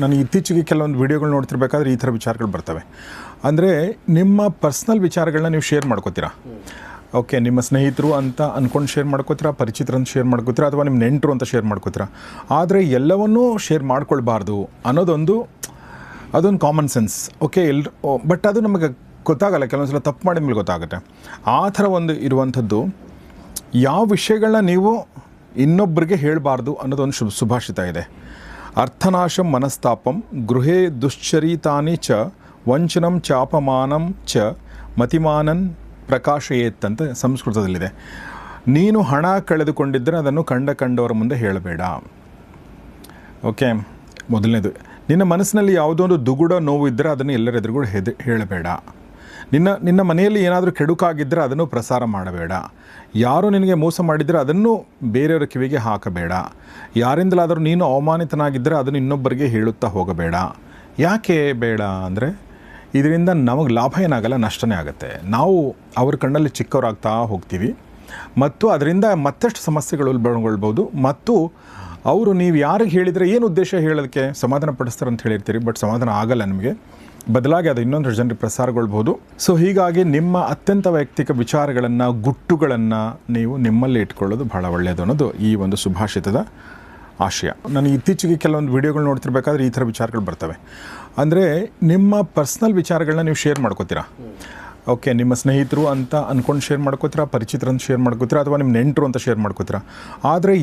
ನಾನು ಇತ್ತೀಚೆಗೆ ಕೆಲವೊಂದು ವೀಡಿಯೋಗಳು ನೋಡ್ತಿರ್ಬೇಕಾದ್ರೆ ಈ ಥರ ವಿಚಾರಗಳು ಬರ್ತವೆ. ಅಂದರೆ ನಿಮ್ಮ ಪರ್ಸ್ನಲ್ ವಿಚಾರಗಳನ್ನ ನೀವು ಶೇರ್ ಮಾಡ್ಕೋತೀರಾ. ಓಕೆ, ನಿಮ್ಮ ಸ್ನೇಹಿತರು ಅಂತ ಅಂದ್ಕೊಂಡು ಶೇರ್ ಮಾಡ್ಕೋತೀರಾ, ಪರಿಚಿತರಂತ ಶೇರ್ ಮಾಡ್ಕೋತೀರಾ, ಅಥವಾ ನಿಮ್ಮ ನೆಂಟರು ಅಂತ ಶೇರ್ ಮಾಡ್ಕೋತೀರಾ. ಆದರೆ ಎಲ್ಲವನ್ನೂ ಶೇರ್ ಮಾಡ್ಕೊಳ್ಬಾರ್ದು ಅನ್ನೋದೊಂದು ಅದೊಂದು ಕಾಮನ್ ಸೆನ್ಸ್. ಓಕೆ, ಬಟ್ ಅದು ನಮಗೆ ಗೊತ್ತಾಗಲ್ಲ, ಕೆಲವೊಂದು ಸಲ ತಪ್ಪು ಮಾಡಿದ ಮೇಲೆ ಗೊತ್ತಾಗುತ್ತೆ. ಆ ಥರ ಒಂದು ಇರುವಂಥದ್ದು ಯಾವ ವಿಷಯಗಳನ್ನ ನೀವು ಇನ್ನೊಬ್ಬರಿಗೆ ಹೇಳಬಾರ್ದು ಅನ್ನೋದೊಂದು ಸುಭಾಷಿತ ಇದೆ. ಅರ್ಥನಾಶಂ ಮನಸ್ತಾಪಂ ಗೃಹೇ ದುಶ್ಚರಿತಾನಿ ಚ ವಂಚನಂ ಚಾಪಮಾನಂ ಚ ಮತಿಮಾನನ್ ಪ್ರಕಾಶಯೇತ್ ಅಂತ ಸಂಸ್ಕೃತದಲ್ಲಿದೆ. ನೀನು ಹಣ ಕಳೆದುಕೊಂಡಿದ್ದರೆ ಅದನ್ನು ಕಂಡವರ ಮುಂದೆ ಹೇಳಬೇಡ. ಓಕೆ, ಮೊದಲನೇದು. ನಿನ್ನ ಮನಸ್ಸಿನಲ್ಲಿ ಯಾವುದೋ ಒಂದು ದುಗುಡ ನೋವು ಇದ್ದರೆ ಅದನ್ನು ಎಲ್ಲರ ಎದುರುಗೂ ಹೇಳಬೇಡ. ನಿನ್ನ ಮನೆಯಲ್ಲಿ ಏನಾದರೂ ಕೆಡುಕಾಗಿದ್ದರೆ ಅದನ್ನು ಪ್ರಸಾರ ಮಾಡಬೇಡ. ಯಾರು ನಿನಗೆ ಮೋಸ ಮಾಡಿದರೆ ಅದನ್ನು ಬೇರೆಯವರ ಕಿವಿಗೆ ಹಾಕಬೇಡ. ಯಾರಿಂದಲಾದರೂ ನೀನು ಅವಮಾನಿತನಾಗಿದ್ದರೆ ಅದನ್ನು ಇನ್ನೊಬ್ಬರಿಗೆ ಹೇಳುತ್ತಾ ಹೋಗಬೇಡ. ಯಾಕೆ ಬೇಡ ಅಂದರೆ ಇದರಿಂದ ನಮಗೆ ಲಾಭ ಏನಾಗಲ್ಲ, ನಷ್ಟನೇ ಆಗುತ್ತೆ. ನಾವು ಅವ್ರ ಕಣ್ಣಲ್ಲಿ ಚಿಕ್ಕವರಾಗ್ತಾ ಹೋಗ್ತೀವಿ ಮತ್ತು ಅದರಿಂದ ಮತ್ತಷ್ಟು ಸಮಸ್ಯೆಗಳು ಉಲ್ಬಣಗೊಳ್ಬೋದು. ಮತ್ತು ಅವರು ನೀವು ಯಾರಿಗೆ ಹೇಳಿದರೆ ಏನು ಉದ್ದೇಶ ಹೇಳೋದಕ್ಕೆ, ಸಮಾಧಾನ ಪಡಿಸ್ತಾರೆ ಅಂತ ಹೇಳಿರ್ತೀರಿ, ಬಟ್ ಸಮಾಧಾನ ಆಗಲ್ಲ ನಿಮಗೆ, ಬದಲಾಗಿ ಅದು ಇನ್ನೊಂದು ಜನರಿಗೆ ಪ್ರಸಾರಗೊಳ್ಬೋದು. ಸೊ ಹೀಗಾಗಿ ನಿಮ್ಮ ಅತ್ಯಂತ ವೈಯಕ್ತಿಕ ವಿಚಾರಗಳನ್ನು, ಗುಟ್ಟುಗಳನ್ನು ನೀವು ನಿಮ್ಮಲ್ಲಿ ಇಟ್ಕೊಳ್ಳೋದು ಬಹಳ ಒಳ್ಳೆಯದು ಅನ್ನೋದು ಈ ಒಂದು ಸುಭಾಷಿತದ ಆಶಯ. ನಾನು ಇತ್ತೀಚೆಗೆ ಕೆಲವೊಂದು ವೀಡಿಯೋಗಳು ನೋಡ್ತಿರ್ಬೇಕಾದ್ರೆ ಈ ಥರ ವಿಚಾರಗಳು ಬರ್ತವೆ. ಅಂದರೆ ನಿಮ್ಮ ಪರ್ಸ್ನಲ್ ವಿಚಾರಗಳನ್ನ ನೀವು ಶೇರ್ ಮಾಡ್ಕೋತೀರಾ. ಓಕೆ, ನಿಮ್ಮ ಸ್ನೇಹಿತರು ಅಂತ ಅಂದ್ಕೊಂಡು ಶೇರ್ ಮಾಡ್ಕೋತೀರಾ, ಪರಿಚಿತರಂತ ಶೇರ್ ಮಾಡ್ಕೋತೀರಾ, ಅಥವಾ ನಿಮ್ಮ ನೆಂಟರು ಅಂತ ಶೇರ್ ಮಾಡ್ಕೋತೀರಾ. ಆದರೆ